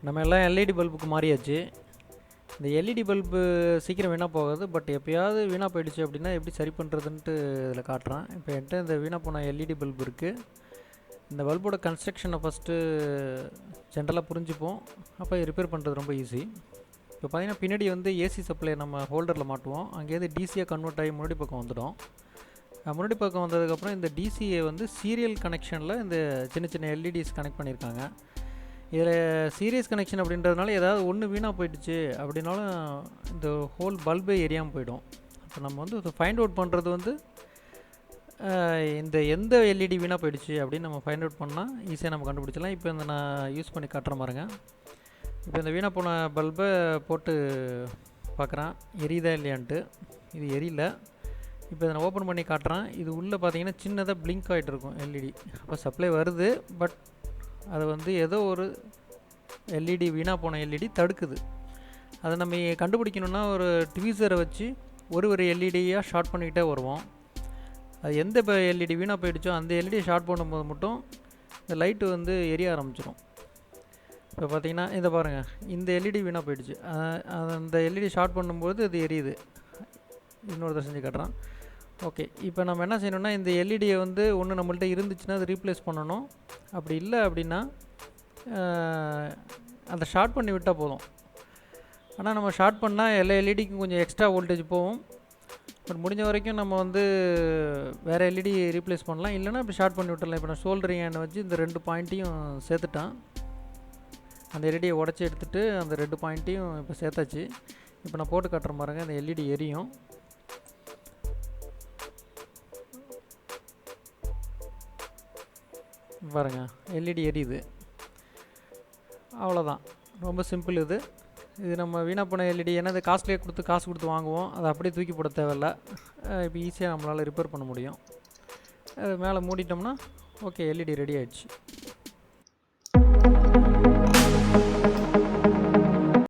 நம்ம எல்லாம் எல்இடி பல்புக்கு மாறியாச்சு. இந்த எல்இடி பல்பு சீக்கிரம் வீணாக போகாது. பட் எப்போயாவது வீணாக போயிடுச்சு அப்படின்னா எப்படி சரி பண்ணுறதுன்ட்டு இதில் காட்டுறேன். இப்போ என்கிட்ட இந்த வீணாக போன எல்இடி பல்பு இருக்குது. இந்த பல்போட கன்ஸ்ட்ரக்ஷனை ஃபஸ்ட்டு ஜென்ரலாக புரிஞ்சுப்போம். அப்போ ரிப்பேர் பண்ணுறது ரொம்ப ஈஸி. இப்போ பார்த்திங்கன்னா பின்னாடி வந்து ஏசி சப்ளை நம்ம ஹோல்டரில் மாட்டுவோம். அங்கேருந்து டிசியாக கன்வெர்ட் ஆகி முன்னாடி பக்கம் வந்துடும். முன்னாடி பக்கம் வந்ததுக்கப்புறம் இந்த டிசியை வந்து சீரியல் கனெக்ஷனில் இந்த சின்ன சின்ன எல்இடிஸ் கனெக்ட் பண்ணியிருக்காங்க. இதில் சீரியஸ் கனெக்ஷன் அப்படின்றதுனால ஏதாவது ஒன்று வீணாக போயிடுச்சு அப்படின்னாலும் இந்த ஹோல் பல்பே எரியாமல் போயிடும். இப்போ நம்ம வந்து ஃபைண்ட் அவுட் பண்ணுறது வந்து இந்த எந்த எல்இடி வீணாக போயிடுச்சு அப்படின்னு நம்ம ஃபைண்ட் அவுட் பண்ணால் ஈஸியாக நம்ம கண்டுபிடிச்சலாம். இப்போ இந்த நான் யூஸ் பண்ணி காட்டுற பாருங்க. இப்போ இந்த வீணாக போன பல்பை போட்டு பார்க்குறேன் எரியுதா இல்லையான்ட்டு. இது எரியல. இப்போ இதை நான் ஓப்பன் பண்ணி காட்டுறேன். இது உள்ளே பார்த்தீங்கன்னா சின்னதாக பிளிங்க் ஆகிட்டு இருக்கும் எல்இடி. அப்போ சப்ளை வருது, பட் அது வந்து ஏதோ ஒரு எல்இடி வீணாக போன எல்இடி தடுக்குது. அதை நம்ம கண்டுபிடிக்கணுன்னா ஒரு ட்வீசரை வச்சு ஒரு எல்இடியாக ஷார்ட் பண்ணிக்கிட்டே வருவோம். அது எந்த எல்இடி வீணாக போயிடுச்சோ அந்த எல்இடியை ஷார்ட் பண்ணும்போது மட்டும் இந்த லைட்டு வந்து எரிய ஆரம்பிச்சிடும். இப்போ பார்த்தீங்கன்னா இதை பாருங்கள், இந்த எல்இடி வீணாக போயிடுச்சு. அந்த எல்இடி ஷார்ட் பண்ணும்போது அது எரியுது. இன்னொரு செஞ்சு காட்டுறான். ஓகே, இப்போ நம்ம என்ன செய்யணும்னா இந்த எல்இடியை வந்து ஒன்று நம்மள்ட்ட இருந்துச்சுன்னா அதை ரீப்ளேஸ் பண்ணணும். அப்படி இல்லை அப்படின்னா அதை ஷார்ட் பண்ணி விட்டால் போதும். ஆனால் நம்ம ஷார்ட் பண்ணால் எல்லா எல்இடிக்கும் கொஞ்சம் எக்ஸ்ட்ரா வோல்டேஜ் போகும். பட் முடிஞ்ச வரைக்கும் நம்ம வந்து வேறு எல்இடி ரீப்ளேஸ் பண்ணலாம். இல்லைனா இப்போ ஷார்ட் பண்ணி விட்டுடலாம். இப்போ நான் சோல்டரிங் ஏனை வச்சு இந்த 2 பாயிண்ட்டையும் சேர்த்துட்டேன். அந்த எல்இடியை உடச்சி எடுத்துகிட்டு அந்த 2 பாயிண்ட்டையும் இப்போ சேர்த்தாச்சு. இப்போ நான் போட்டு காட்டுற பாருங்க, அந்த எல்இடி எரியும். பாருங்க, எல்இடி எரியுது. அவ்வளோதான், ரொம்ப சிம்பிள். இது நம்ம வீணாக போன எல்இடி, ஏன்னா அது காஸ்ட்லியாக காசு கொடுத்து வாங்குவோம். அதை அப்படியே தூக்கி போட தேவையில்ல. இப்போ ஈஸியாக நம்மளால் ரிப்பேர் பண்ண முடியும். அது மேலே மூடிட்டோம்னா ஓகே, எல்இடி ரெடி ஆகிடுச்சு.